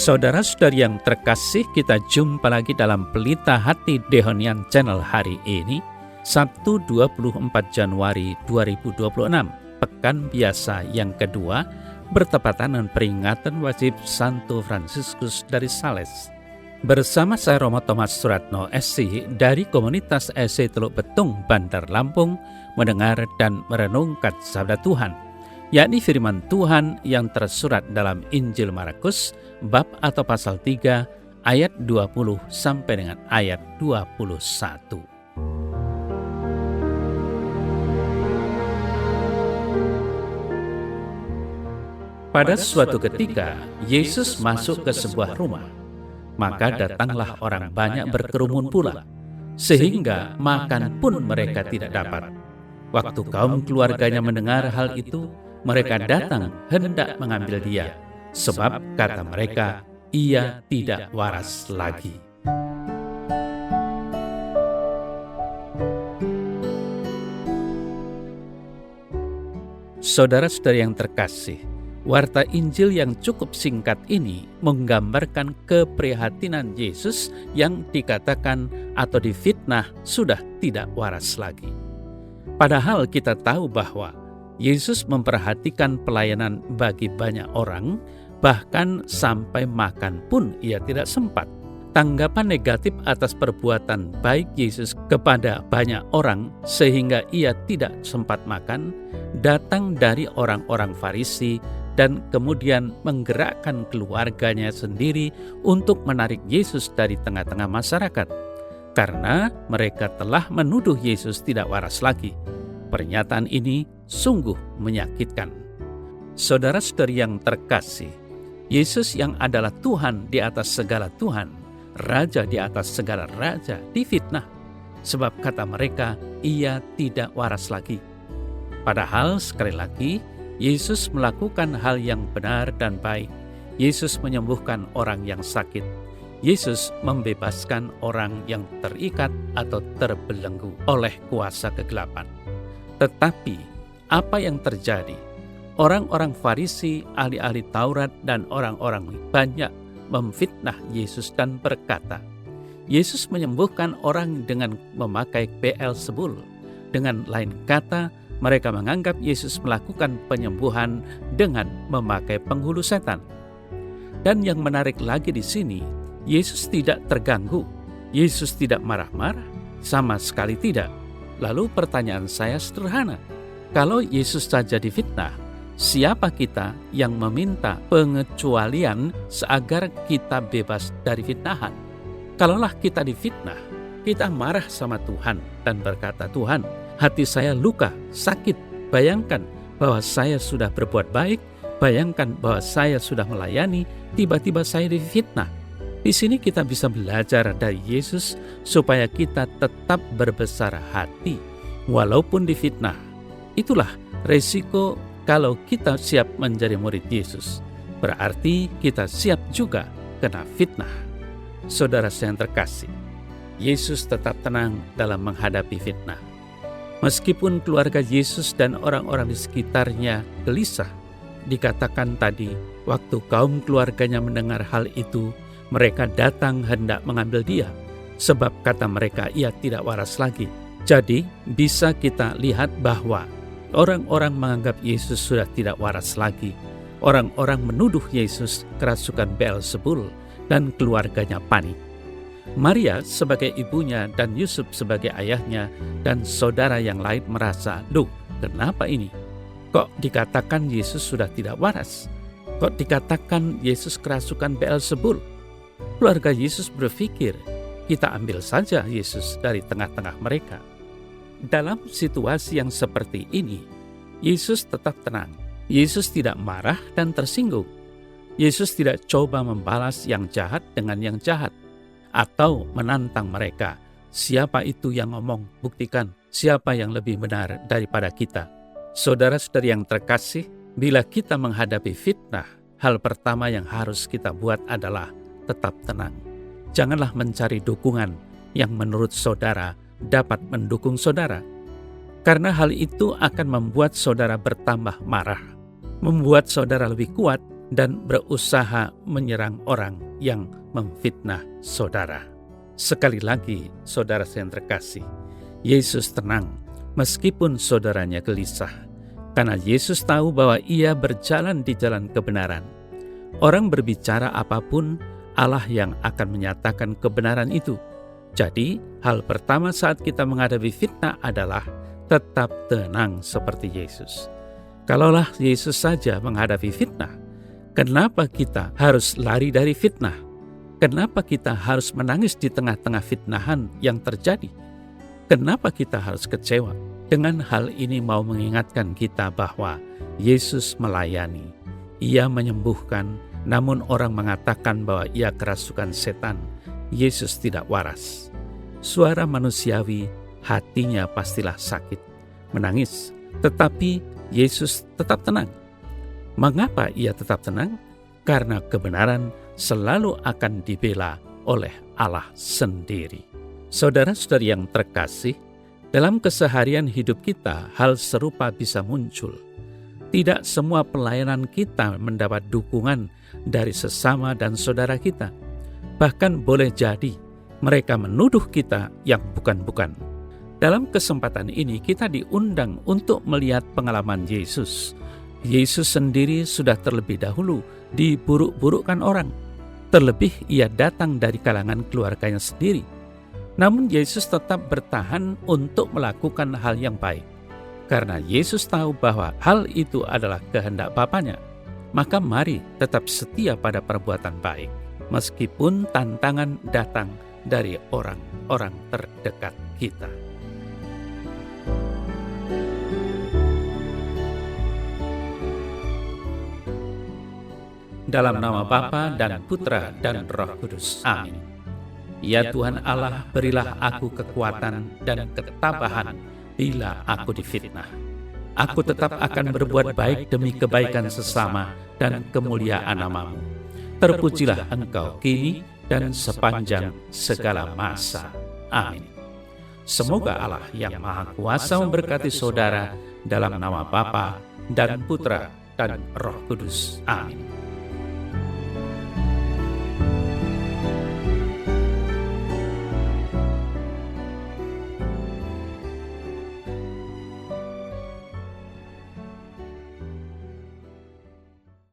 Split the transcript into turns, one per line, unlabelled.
Saudara-saudari yang terkasih, kita jumpa lagi dalam Pelita Hati Dehonian Channel hari ini, Sabtu 24 Januari 2026, Pekan Biasa yang kedua, bertepatan dengan peringatan wajib Santo Fransiskus dari Sales. Bersama saya Romo Thomas Suratno SC dari komunitas SC Teluk Betung, Bandar Lampung, mendengar dan merenungkan sabda Tuhan, yakni firman Tuhan yang tersurat dalam Injil Markus, bab atau pasal 3, ayat 20 sampai dengan ayat 21. Pada suatu ketika, Yesus masuk ke sebuah rumah. Maka datanglah orang banyak berkerumun pula, sehingga makan pun mereka tidak dapat. Waktu kaum keluarganya mendengar hal itu, mereka datang hendak mengambil dia, sebab kata mereka, ia tidak waras lagi. Saudara-saudari yang terkasih, warta Injil yang cukup singkat ini menggambarkan keprihatinan Yesus yang dikatakan atau difitnah sudah tidak waras lagi. Padahal kita tahu bahwa Yesus memperhatikan pelayanan bagi banyak orang, bahkan sampai makan pun ia tidak sempat. Tanggapan negatif atas perbuatan baik Yesus kepada banyak orang sehingga ia tidak sempat makan, datang dari orang-orang Farisi dan kemudian menggerakkan keluarganya sendiri untuk menarik Yesus dari tengah-tengah masyarakat. Karena mereka telah menuduh Yesus tidak waras lagi. Pernyataan ini sungguh menyakitkan. Saudara-saudari yang terkasih, Yesus yang adalah Tuhan di atas segala Tuhan, Raja di atas segala Raja, difitnah. Sebab kata mereka, ia tidak waras lagi. Padahal sekali lagi, Yesus melakukan hal yang benar dan baik. Yesus menyembuhkan orang yang sakit. Yesus membebaskan orang yang terikat atau terbelenggu oleh kuasa kegelapan. Tetapi, apa yang terjadi? Orang-orang Farisi, ahli-ahli Taurat, dan orang-orang banyak memfitnah Yesus dan berkata, Yesus menyembuhkan orang dengan memakai Beelzebul. Dengan lain kata, mereka menganggap Yesus melakukan penyembuhan dengan memakai penghulu setan. Dan yang menarik lagi di sini, Yesus tidak terganggu. Yesus tidak marah-marah, sama sekali tidak. Lalu pertanyaan saya sederhana, kalau Yesus saja difitnah, siapa kita yang meminta pengecualian agar kita bebas dari fitnahan? Kalaulah kita difitnah, kita marah sama Tuhan dan berkata, Tuhan, hati saya luka, sakit. Bayangkan bahwa saya sudah berbuat baik, bayangkan bahwa saya sudah melayani, tiba-tiba saya difitnah. Di sini kita bisa belajar dari Yesus supaya kita tetap berbesar hati walaupun difitnah. Itulah resiko kalau kita siap menjadi murid Yesus. Berarti kita siap juga kena fitnah. Saudara yang terkasih, Yesus tetap tenang dalam menghadapi fitnah. Meskipun keluarga Yesus dan orang-orang di sekitarnya gelisah, dikatakan tadi, waktu kaum keluarganya mendengar hal itu, mereka datang hendak mengambil dia, sebab kata mereka ia tidak waras lagi. Jadi, bisa kita lihat bahwa orang-orang menganggap Yesus sudah tidak waras lagi. Orang-orang menuduh Yesus kerasukan Beelzebul dan keluarganya panik. Maria sebagai ibunya dan Yusuf sebagai ayahnya dan saudara yang lain merasa, "Duh, kenapa ini? Kok dikatakan Yesus sudah tidak waras? Kok dikatakan Yesus kerasukan Beelzebul?" Keluarga Yesus berpikir, kita ambil saja Yesus dari tengah-tengah mereka. Dalam situasi yang seperti ini, Yesus tetap tenang. Yesus tidak marah dan tersinggung. Yesus tidak coba membalas yang jahat dengan yang jahat, atau menantang mereka. Siapa itu yang ngomong? Buktikan siapa yang lebih benar daripada kita. Saudara-saudari yang terkasih, bila kita menghadapi fitnah, hal pertama yang harus kita buat adalah tetap tenang. Janganlah mencari dukungan yang menurut saudara dapat mendukung saudara. Karena hal itu akan membuat saudara bertambah marah, membuat saudara lebih kuat dan berusaha menyerang orang yang memfitnah saudara. Sekali lagi, saudara yang terkasih, Yesus tenang meskipun saudaranya gelisah, karena Yesus tahu bahwa ia berjalan di jalan kebenaran. Orang berbicara apapun, Allah yang akan menyatakan kebenaran itu. Jadi, hal pertama saat kita menghadapi fitnah adalah tetap tenang seperti Yesus. Kalaulah Yesus saja menghadapi fitnah, kenapa kita harus lari dari fitnah? Kenapa kita harus menangis di tengah-tengah fitnahan yang terjadi? Kenapa kita harus kecewa? Dengan hal ini mau mengingatkan kita bahwa Yesus melayani. Ia menyembuhkan, namun orang mengatakan bahwa ia kerasukan setan. Yesus tidak waras. Suara manusiawi, hatinya pastilah sakit, menangis, tetapi Yesus tetap tenang. Mengapa ia tetap tenang? Karena kebenaran selalu akan dibela oleh Allah sendiri. Saudara-saudari yang terkasih, dalam keseharian hidup kita, hal serupa bisa muncul. Tidak semua pelayanan kita mendapat dukungan dari sesama dan saudara kita. Bahkan boleh jadi mereka menuduh kita yang bukan-bukan. Dalam kesempatan ini kita diundang untuk melihat pengalaman Yesus. Yesus sendiri sudah terlebih dahulu diburuk-burukkan orang. Terlebih ia datang dari kalangan keluarganya sendiri. Namun Yesus tetap bertahan untuk melakukan hal yang baik. Karena Yesus tahu bahwa hal itu adalah kehendak Bapanya. Maka mari tetap setia pada perbuatan baik, meskipun tantangan datang dari orang-orang terdekat kita. Dalam nama Bapa dan Putra dan Roh Kudus. Amin. Ya Tuhan Allah, berilah aku kekuatan dan ketabahan bila aku difitnah. Aku tetap akan berbuat baik demi kebaikan sesama dan kemuliaan nama-Mu. Terpujilah Engkau kini dan sepanjang segala masa. Amin. Semoga Allah yang Maha Kuasa memberkati saudara dalam nama Bapa dan Putra dan Roh Kudus. Amin.